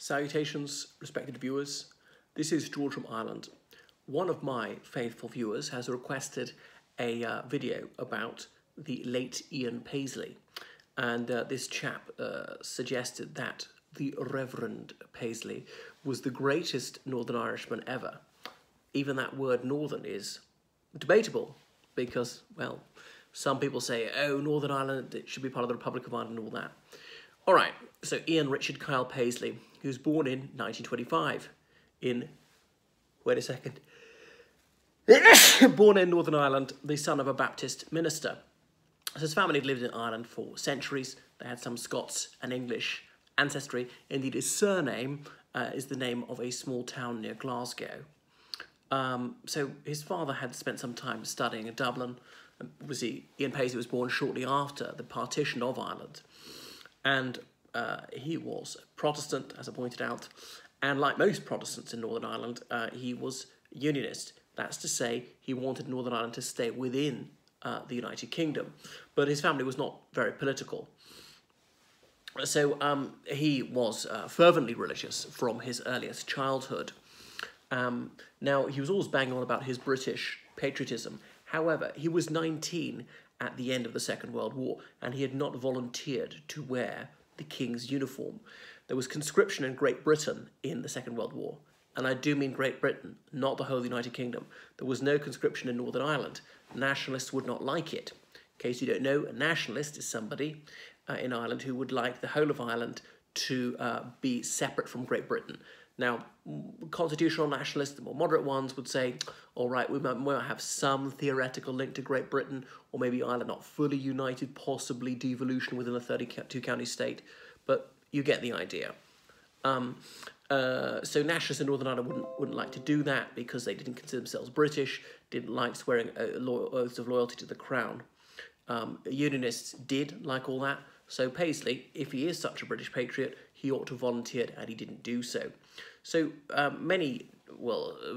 Salutations, respected viewers. This is George from Ireland. One of my faithful viewers has requested a video about the late Ian Paisley, and this chap suggested that the Reverend Paisley was the greatest Northern Irishman ever. Even that word Northern is debatable because, well, some people say, oh, Northern Ireland, it should be part of the Republic of Ireland and all that. All right, so Ian Richard Kyle Paisley, he was born in 1925 in, wait a second, born in Northern Ireland, the son of a Baptist minister. So his family had lived in Ireland for centuries. They had some Scots and English ancestry. Indeed, his surname is the name of a small town near Glasgow. So his father had spent some time studying in Dublin. Obviously, Ian Paisley was born shortly after the partition of Ireland. And he was Protestant, as I pointed out. And like most Protestants in Northern Ireland, he was unionist. That's to say, he wanted Northern Ireland to stay within the United Kingdom. But his family was not very political. So he was fervently religious from his earliest childhood. Now, he was always banging on about his British patriotism. However, he was 19 at the end of the Second World War, and he had not volunteered to wear the King's uniform. There was conscription in Great Britain in the Second World War, and I do mean Great Britain, not the whole United Kingdom. There was no conscription in Northern Ireland. Nationalists would not like it. In case you don't know, a nationalist is somebody in Ireland who would like the whole of Ireland to be separate from Great Britain. Now, constitutional nationalists, the more moderate ones, would say, all right, we might have some theoretical link to Great Britain, or maybe Ireland not fully united, possibly devolution within a 32-county state, but you get the idea. So nationalists in Northern Ireland wouldn't like to do that because they didn't consider themselves British, didn't like swearing oaths of loyalty to the Crown. Unionists did like all that, so Paisley, if he is such a British patriot, he ought to have volunteered, and he didn't do so. So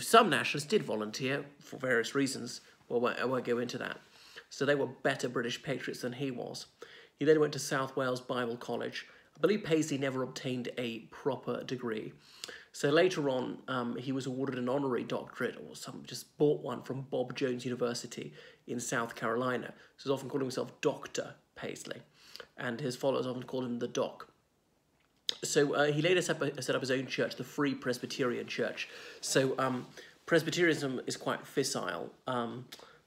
some nationalists did volunteer for various reasons. Well, I won't go into that. So they were better British patriots than he was. He then went to South Wales Bible College. I believe Paisley never obtained a proper degree. So later on, he was awarded an honorary doctorate, or just bought one from Bob Jones University in South Carolina. So he's often called himself Dr. Paisley, and his followers often called him the Doc. So he later set up his own church, the Free Presbyterian Church. So Presbyterianism is quite fissile.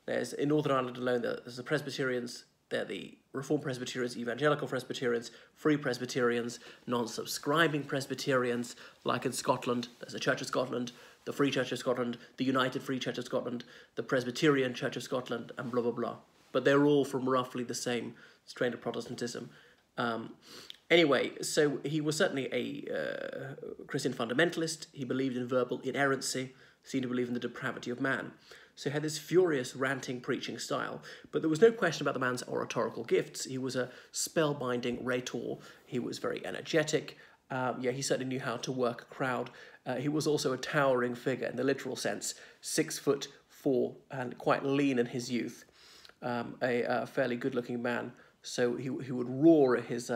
There's in Northern Ireland alone, there's the Presbyterians, they're the Reformed Presbyterians, Evangelical Presbyterians, Free Presbyterians, non-subscribing Presbyterians, like in Scotland, there's the Church of Scotland, the Free Church of Scotland, the United Free Church of Scotland, the Presbyterian Church of Scotland, and blah, blah, blah. But they're all from roughly the same strain of Protestantism. Anyway, so he was certainly a Christian fundamentalist. He believed in verbal inerrancy, seemed to believe in the depravity of man. So he had this furious, ranting, preaching style. But there was no question about the man's oratorical gifts. He was a spellbinding rhetor. He was very energetic. He certainly knew how to work a crowd. He was also a towering figure in the literal sense, 6'4" and quite lean in his youth. A fairly good-looking man. So he would roar at his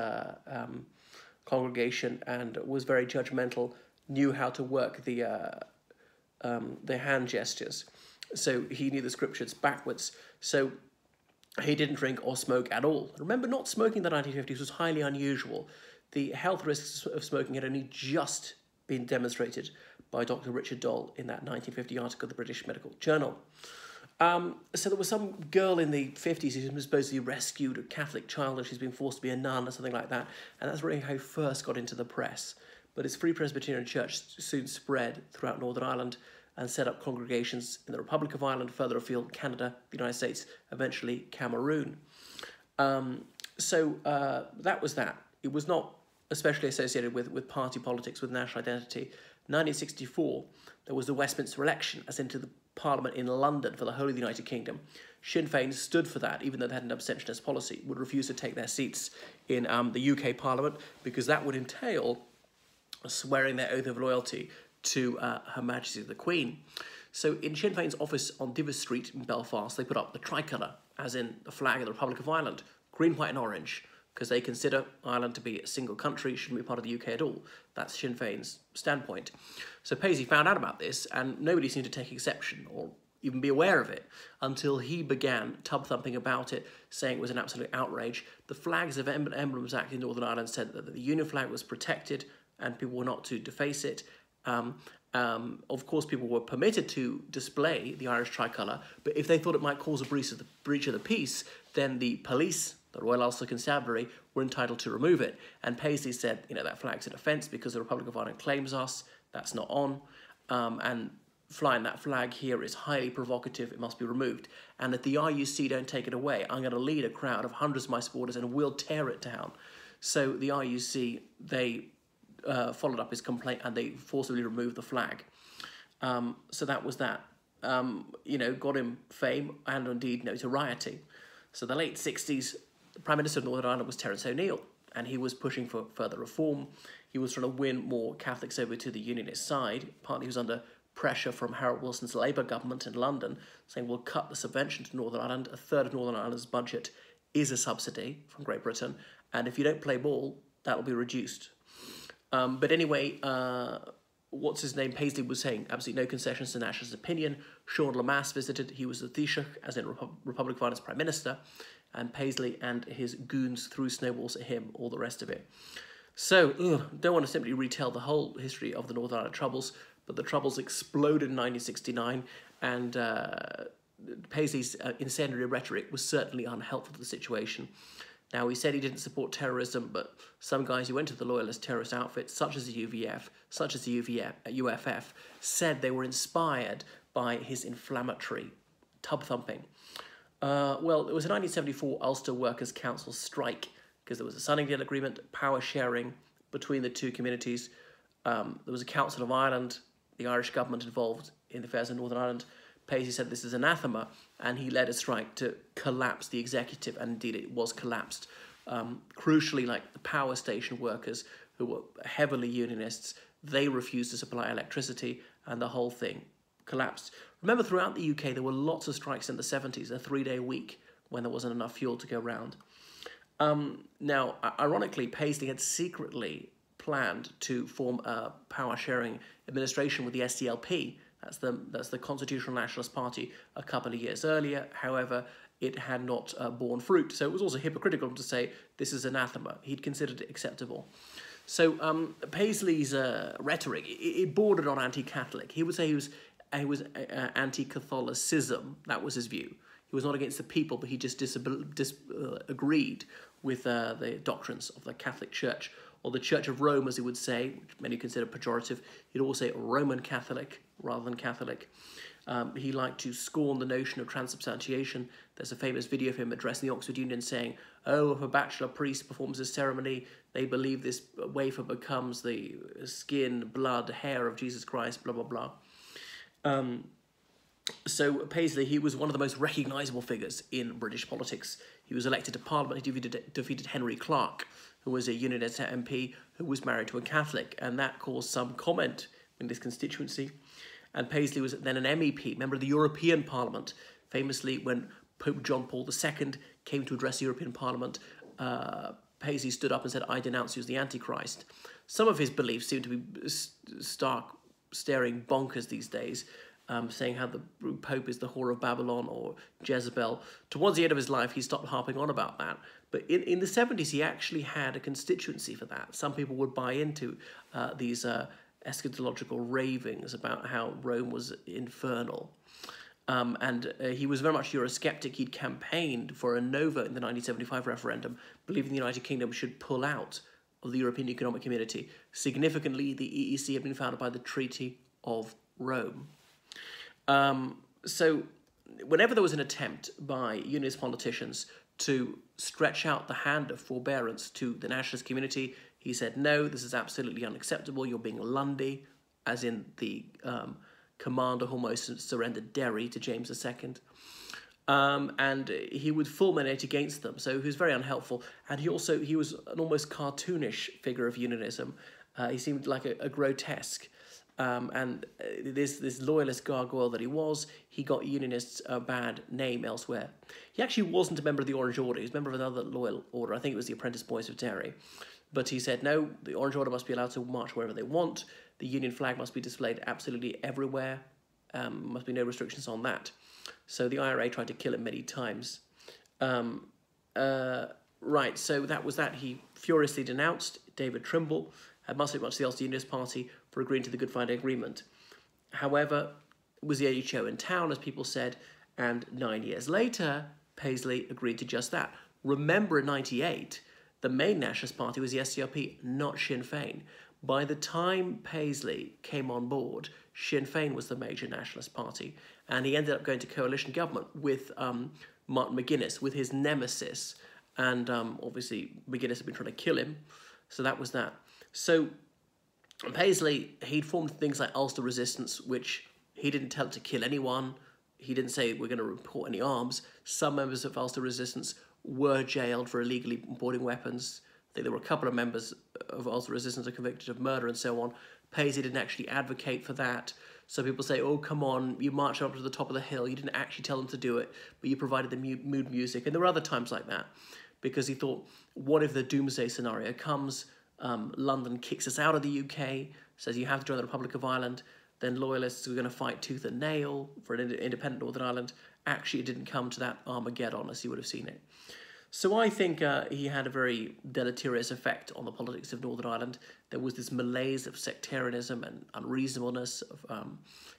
congregation and was very judgmental, knew how to work the hand gestures. So he knew the scriptures backwards. So he didn't drink or smoke at all. Remember, not smoking in the 1950s was highly unusual. The health risks of smoking had only just been demonstrated by Dr. Richard Doll in that 1950 article of the British Medical Journal. So there was some girl in the 50s who supposedly rescued a Catholic child and she's been forced to be a nun or something like that. And that's really how he first got into the press. But his Free Presbyterian Church soon spread throughout Northern Ireland and set up congregations in the Republic of Ireland, further afield, Canada, the United States, eventually Cameroon. That was that. It was not especially associated with party politics, with national identity. 1964, there was the Westminster election, as into the Parliament in London for the whole of the United Kingdom. Sinn Féin stood for that, even though they had an abstentionist policy, would refuse to take their seats in the UK Parliament, because that would entail swearing their oath of loyalty to Her Majesty the Queen. So in Sinn Féin's office on Divis Street in Belfast, they put up the tricolour, as in the flag of the Republic of Ireland, green, white and orange. because they consider Ireland to be a single country, shouldn't be part of the UK at all. That's Sinn Féin's standpoint. So Paisley found out about this, and nobody seemed to take exception or even be aware of it until he began tub-thumping about it, saying it was an absolute outrage. The Flags of Emblems Act in Northern Ireland said that the Union flag was protected and people were not to deface it. Of course, people were permitted to display the Irish tricolour, but if they thought it might cause a breach of the peace, then the police, the Royal Ulster Constabulary, were entitled to remove it. And Paisley said, that flag's an offence because the Republic of Ireland claims us. That's not on. And flying that flag here is highly provocative. It must be removed. And if the RUC don't take it away, I'm going to lead a crowd of hundreds of my supporters and we'll tear it down. So the RUC, they followed up his complaint and they forcibly removed the flag. So that was that. Got him fame and indeed notoriety. So the late 60s, the Prime Minister of Northern Ireland was Terence O'Neill, and he was pushing for further reform. He was trying to win more Catholics over to the Unionist side. Partly he was under pressure from Harold Wilson's Labour government in London, saying we'll cut the subvention to Northern Ireland. A third of Northern Ireland's budget is a subsidy from Great Britain, and if you don't play ball, that'll be reduced. But anyway, what's his name? Paisley was saying absolutely no concessions to nationalist opinion. Sean Lemass visited. He was the Taoiseach, as in Republic of Ireland's Prime Minister, and Paisley and his goons threw snowballs at him, all the rest of it. So, don't want to simply retell the whole history of the Northern Ireland Troubles, but the Troubles exploded in 1969, and Paisley's incendiary rhetoric was certainly unhelpful to the situation. Now, he said he didn't support terrorism, but some guys who went to the loyalist terrorist outfits, such as the UVF, such as the UFF, said they were inspired by his inflammatory tub-thumping. Well, it was a 1974 Ulster Workers' Council strike, because there was a Sunningdale Agreement, power sharing between the two communities. There was a Council of Ireland, the Irish government involved in the affairs of Northern Ireland. Paisley said this is anathema, and he led a strike to collapse the executive, and indeed it was collapsed. Crucially, like the power station workers, who were heavily unionists, they refused to supply electricity, and the whole thing collapsed. Remember, throughout the UK, there were lots of strikes in the 70s, a 3-day week, when there wasn't enough fuel to go round. Now, ironically, Paisley had secretly planned to form a power-sharing administration with the SDLP. That's the Constitutional Nationalist Party a couple of years earlier. However, it had not borne fruit. So it was also hypocritical to say this is anathema. He'd considered it acceptable. So Paisley's rhetoric, it bordered on anti-Catholic. He would say he was anti-Catholicism. That was his view. He was not against the people, but he just agreed with the doctrines of the Catholic Church, or the Church of Rome, as he would say, which many consider pejorative. He'd always say Roman Catholic rather than Catholic. He liked to scorn the notion of transubstantiation. There's a famous video of him addressing the Oxford Union saying, oh, if a bachelor priest performs this ceremony, they believe this wafer becomes the skin, blood, hair of Jesus Christ, blah, blah, blah. So Paisley, he was one of the most recognisable figures in British politics. He was elected to Parliament. He defeated Henry Clark, who was a Unionist MP who was married to a Catholic, and that caused some comment in this constituency. And Paisley was then an MEP, member of the European Parliament. Famously, when Pope John Paul II came to address the European Parliament, Paisley stood up and said, I denounce you as the Antichrist. Some of his beliefs seem to be staring bonkers these days, saying how the Pope is the whore of Babylon or Jezebel. Towards the end of his life, he stopped harping on about that. But in the 70s, he actually had a constituency for that. Some people would buy into these eschatological ravings about how Rome was infernal. And he was very much Eurosceptic. He'd campaigned for a no vote in the 1975 referendum, believing the United Kingdom should pull out of the European Economic Community. Significantly, the EEC had been founded by the Treaty of Rome. So whenever there was an attempt by unionist politicians to stretch out the hand of forbearance to the nationalist community, he said, no, this is absolutely unacceptable. You're being Lundy, as in the commander who almost surrendered Derry to James II. And he would fulminate against them. So he was very unhelpful. And he was an almost cartoonish figure of unionism. He seemed like a grotesque. This loyalist gargoyle that he got Unionists a bad name elsewhere. He actually wasn't a member of the Orange Order. He was a member of another loyal order. I think it was the Apprentice Boys of Derry. But he said, no, the Orange Order must be allowed to march wherever they want. The Union flag must be displayed absolutely everywhere. Must be no restrictions on that. So the IRA tried to kill him many times. Right, so that was that. He furiously denounced David Trimble, had much the Ulster Unionist Party for agreeing to the Good Friday Agreement. However, it was the only show in town, as people said, and 9 years later, Paisley agreed to just that. Remember, in 98, the main nationalist party was the SDLP, not Sinn Féin. By the time Paisley came on board, Sinn Féin was the major nationalist party, and he ended up going to coalition government with Martin McGuinness, with his nemesis, and obviously McGuinness had been trying to kill him, so that was that. So Paisley, he'd formed things like Ulster Resistance, which he didn't tell it to kill anyone. He didn't say we're going to report any arms. Some members of Ulster Resistance were jailed for illegally importing weapons. I think there were a couple of members of Ulster Resistance who were convicted of murder and so on. Paisley didn't actually advocate for that. So people say, oh, come on, you marched up to the top of the hill. You didn't actually tell them to do it, but you provided the mood music. And there were other times like that, because he thought, what if the doomsday scenario comes, London kicks us out of the UK, says you have to join the Republic of Ireland, then loyalists were going to fight tooth and nail for an independent Northern Ireland. Actually, it didn't come to that Armageddon as he would have seen it. So I think he had a very deleterious effect on the politics of Northern Ireland. There was this malaise of sectarianism and unreasonableness, of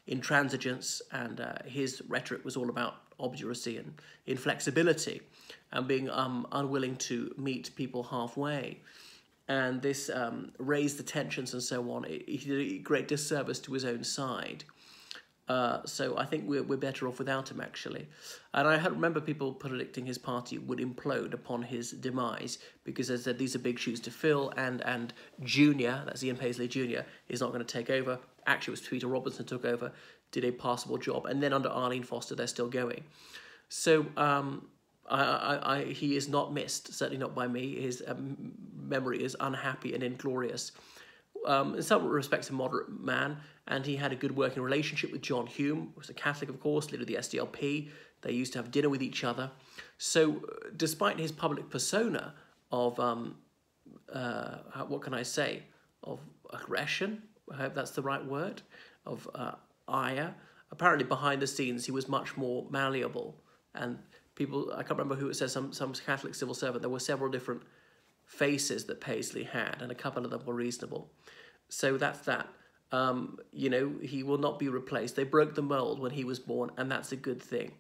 intransigence, and his rhetoric was all about obduracy and inflexibility and being unwilling to meet people halfway. And this raised the tensions and so on. He did a great disservice to his own side. So I think we're better off without him, actually. And I remember people predicting his party would implode upon his demise because they said these are big shoes to fill, and Junior, that's Ian Paisley Jr., is not going to take over. Actually, it was Peter Robinson took over, did a passable job. And then under Arlene Foster, they're still going. So he is not missed, certainly not by me. His memory is unhappy and inglorious. In some respects, a moderate man, and he had a good working relationship with John Hume, who was a Catholic, of course, leader of the SDLP. They used to have dinner with each other. So, despite his public persona of, what can I say, of aggression, I hope that's the right word, of ire, apparently behind the scenes he was much more malleable. And people, I can't remember who it says, some Catholic civil servant, there were several different faces that Paisley had, and a couple of them were reasonable. So that's that. You know, he will not be replaced. They broke the mould when he was born, and that's a good thing.